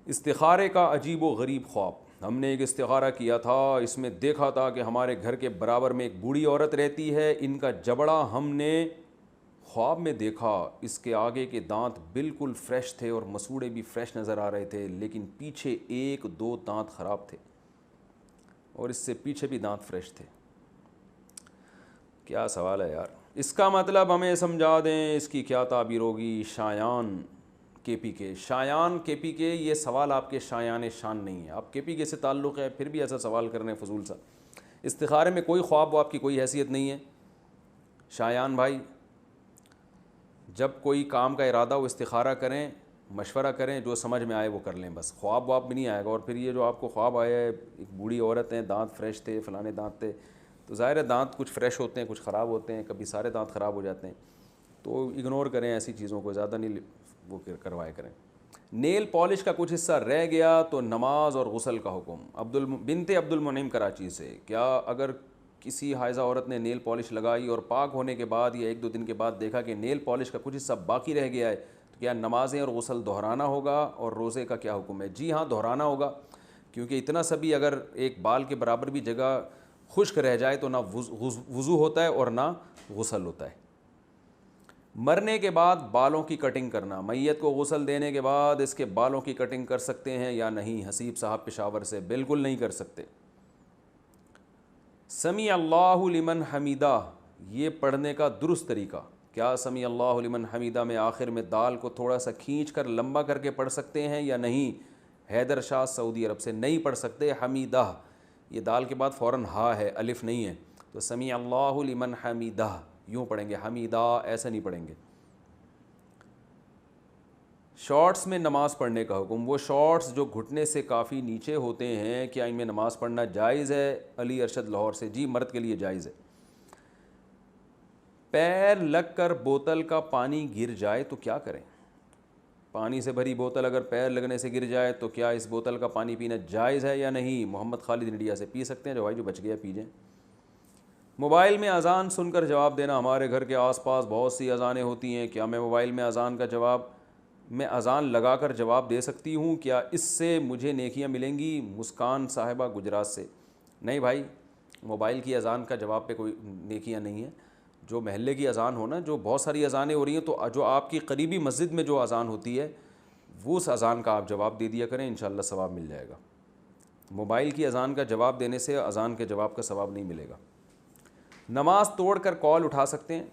استخارے کا عجیب و غریب خواب. ہم نے ایک استخارہ کیا تھا, اس میں دیکھا تھا کہ ہمارے گھر کے برابر میں ایک بوڑھی عورت رہتی ہے. ان کا جبڑا ہم نے خواب میں دیکھا, اس کے آگے کے دانت بالکل فریش تھے اور مسوڑے بھی فریش نظر آ رہے تھے, لیکن پیچھے ایک دو دانت خراب تھے اور اس سے پیچھے بھی دانت فریش تھے. کیا سوال ہے یار. اس کا مطلب ہمیں سمجھا دیں اس کی کیا تعبیر ہوگی. شایان کے پی کے یہ سوال آپ کے شایان شان نہیں ہے, آپ کے پی کے سے تعلق ہے پھر بھی ایسا سوال کر رہے ہیں فضول سا. استخارے میں کوئی خواب و آپ کی کوئی حیثیت نہیں ہے. شایان بھائی, جب کوئی کام کا ارادہ ہو استخارہ کریں, مشورہ کریں, جو سمجھ میں آئے وہ کر لیں بس. خواب واب بھی نہیں آئے گا. اور پھر یہ جو آپ کو خواب آیا ہے ایک بوڑھی عورت ہیں, دانت فریش تھے, فلانے دانت تھے, تو ظاہر ہے دانت کچھ فریش ہوتے ہیں کچھ خراب ہوتے ہیں, کبھی سارے دانت خراب ہو جاتے ہیں, تو اگنور کریں ایسی چیزوں کو, زیادہ نہیں وہ کروائے کریں. نیل پالش کا کچھ حصہ رہ گیا تو نماز اور غسل کا حکم. بنت عبد المنعم کراچی سے, کیا اگر کسی حائضہ عورت نے نیل پالش لگائی اور پاک ہونے کے بعد یا ایک دو دن کے بعد دیکھا کہ نیل پالش کا کچھ حصہ باقی رہ گیا ہے تو کیا نمازیں اور غسل دہرانا ہوگا, اور روزے کا کیا حکم ہے؟ جی ہاں, دہرانا ہوگا, کیونکہ اتنا سا بھی اگر ایک بال کے برابر بھی جگہ خشک رہ جائے تو نہ وضو ہوتا ہے اور نہ غسل ہوتا ہے. مرنے کے بعد بالوں کی کٹنگ کرنا, میت کو غسل دینے کے بعد اس کے بالوں کی کٹنگ کر سکتے ہیں یا نہیں؟ حسیب صاحب پشاور سے. بالکل نہیں کر سکتے. سمیع اللہ لمن حمیدہ یہ پڑھنے کا درست طریقہ کیا؟ سمیع اللہ لمن حمیدہ میں آخر میں دال کو تھوڑا سا کھینچ کر لمبا کر کے پڑھ سکتے ہیں یا نہیں؟ حیدر شاہ سعودی عرب سے. نہیں پڑھ سکتے. حمیدہ یہ دال کے بعد فوراً ہا ہے, الف نہیں ہے, تو سمیع اللہ لمن حمیدہ یوں پڑھیں گے, حمیدہ ایسا نہیں پڑھیں گے. شارٹس میں نماز پڑھنے کا حکم. وہ شارٹس جو گھٹنے سے کافی نیچے ہوتے ہیں, کیا ان میں نماز پڑھنا جائز ہے؟ علی ارشد لاہور سے. جی مرد کے لیے جائز ہے. پیر لگ کر بوتل کا پانی گر جائے تو کیا کریں؟ پانی سے بھری بوتل اگر پیر لگنے سے گر جائے تو کیا اس بوتل کا پانی پینا جائز ہے یا نہیں؟ محمد خالد انڈیا سے. پی سکتے ہیں جو بھائی, جو بچ گیا پی جائیں. موبائل میں اذان سن کر جواب دینا. ہمارے گھر کے آس پاس بہت سی اذانیں ہوتی ہیں, کیا میں موبائل میں اذان کا جواب میں اذان لگا کر جواب دے سکتی ہوں؟ کیا اس سے مجھے نیکیاں ملیں گی؟ مسکان صاحبہ گجرات سے. نہیں بھائی, موبائل کی اذان کا جواب پہ کوئی نیکیاں نہیں ہیں. جو محلے کی اذان ہو نا, جو بہت ساری اذانیں ہو رہی ہیں, تو جو آپ کی قریبی مسجد میں جو اذان ہوتی ہے وہ اس اذان کا آپ جواب دے دیا کریں, انشاءاللہ ثواب مل جائے گا. موبائل کی اذان کا جواب دینے سے اذان کے جواب کا ثواب نہیں ملے گا. نماز توڑ کر کال اٹھا سکتے ہیں.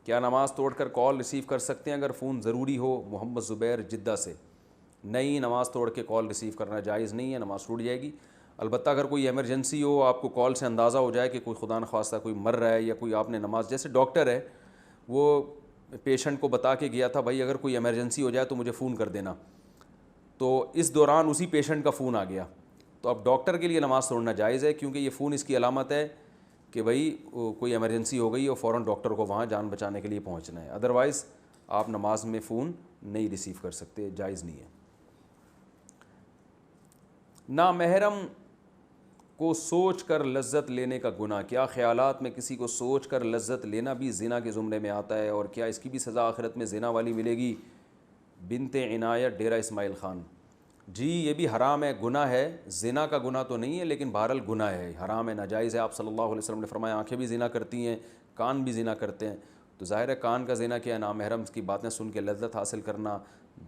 کیا نماز توڑ کر کال ریسیو کر سکتے ہیں اگر فون ضروری ہو؟ محمد زبیر جدہ سے. نہیں, نماز توڑ کے کال ریسیو کرنا جائز نہیں ہے, نماز ٹوٹ جائے گی. البتہ اگر کوئی ایمرجنسی ہو, آپ کو کال سے اندازہ ہو جائے کہ کوئی خدا نخواستہ کوئی مر رہا ہے, یا کوئی آپ نے نماز, جیسے ڈاکٹر ہے وہ پیشنٹ کو بتا کے گیا تھا بھائی اگر کوئی ایمرجنسی ہو جائے تو مجھے فون کر دینا, تو اس دوران اسی پیشنٹ کا فون آ گیا, تو اب ڈاکٹر کے لیے نماز توڑنا جائز ہے, کیونکہ یہ فون اس کی علامت ہے کہ بھائی کوئی ایمرجنسی ہو گئی اور فوراً ڈاکٹر کو وہاں جان بچانے کے لیے پہنچنا ہے. ادروائز آپ نماز میں فون نہیں ریسیو کر سکتے, جائز نہیں ہے. نامحرم کو سوچ کر لذت لینے کا گناہ. کیا خیالات میں کسی کو سوچ کر لذت لینا بھی زنا کے زمرے میں آتا ہے, اور کیا اس کی بھی سزا آخرت میں زنا والی ملے گی؟ بنت عنایت ڈیرہ اسماعیل خان. جی یہ بھی حرام ہے, گناہ ہے. زنا کا گناہ تو نہیں ہے لیکن بہرحال گناہ ہے, حرام ہے, ناجائز ہے. آپ صلی اللہ علیہ وسلم نے فرمایا آنکھیں بھی زنا کرتی ہیں, کان بھی زنا کرتے ہیں. تو ظاہر ہے کان کا زنا کیا ہے؟ نامحرم کی باتیں سن کے لذت حاصل کرنا,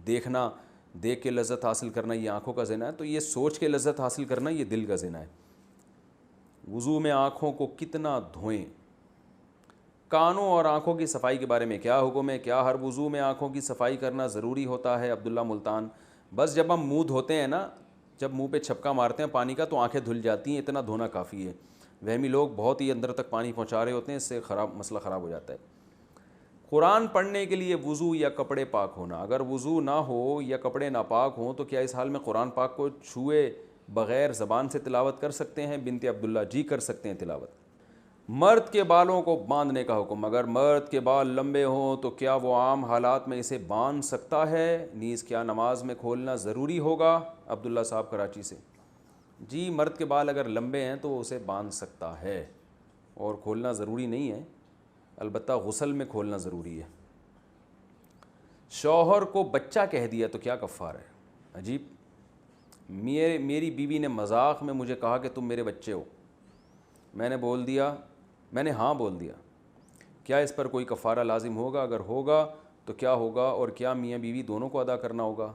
دیکھنا, دیکھ کے لذت حاصل کرنا, یہ آنکھوں کا زنا ہے. تو یہ سوچ کے لذت حاصل کرنا یہ دل کا زنا ہے. وضو میں آنکھوں کو کتنا دھوئیں؟ کانوں اور آنکھوں کی صفائی کے بارے میں کیا حکم ہے؟ کیا ہر وضو میں آنکھوں کی صفائی کرنا ضروری ہوتا ہے؟ عبداللہ ملتان. بس جب ہم منہ دھوتے ہیں نا, جب منہ پہ چھپکا مارتے ہیں پانی کا تو آنکھیں دھل جاتی ہیں, اتنا دھونا کافی ہے. وہمی لوگ بہت ہی اندر تک پانی پہنچا رہے ہوتے ہیں, اس سے مسئلہ خراب ہو جاتا ہے. قرآن پڑھنے کے لیے وضو یا کپڑے پاک ہونا. اگر وضو نہ ہو یا کپڑے ناپاک ہوں تو کیا اس حال میں قرآن پاک کو چھوئے بغیر زبان سے تلاوت کر سکتے ہیں؟ بنت عبداللہ. جی کر سکتے ہیں تلاوت. مرد کے بالوں کو باندھنے کا حکم. اگر مرد کے بال لمبے ہوں تو کیا وہ عام حالات میں اسے باندھ سکتا ہے؟ نیز کیا نماز میں کھولنا ضروری ہوگا؟ عبداللہ صاحب کراچی سے. جی مرد کے بال اگر لمبے ہیں تو اسے باندھ سکتا ہے, اور کھولنا ضروری نہیں ہے, البتہ غسل میں کھولنا ضروری ہے. شوہر کو بچہ کہہ دیا تو کیا کفارہ ہے؟ عجیب. میری بیوی نے مذاق میں مجھے کہا کہ تم میرے بچے ہو. میں نے ہاں بول دیا. کیا اس پر کوئی کفارہ لازم ہوگا؟ اگر ہوگا تو کیا ہوگا، اور کیا میاں بیوی دونوں کو ادا کرنا ہوگا؟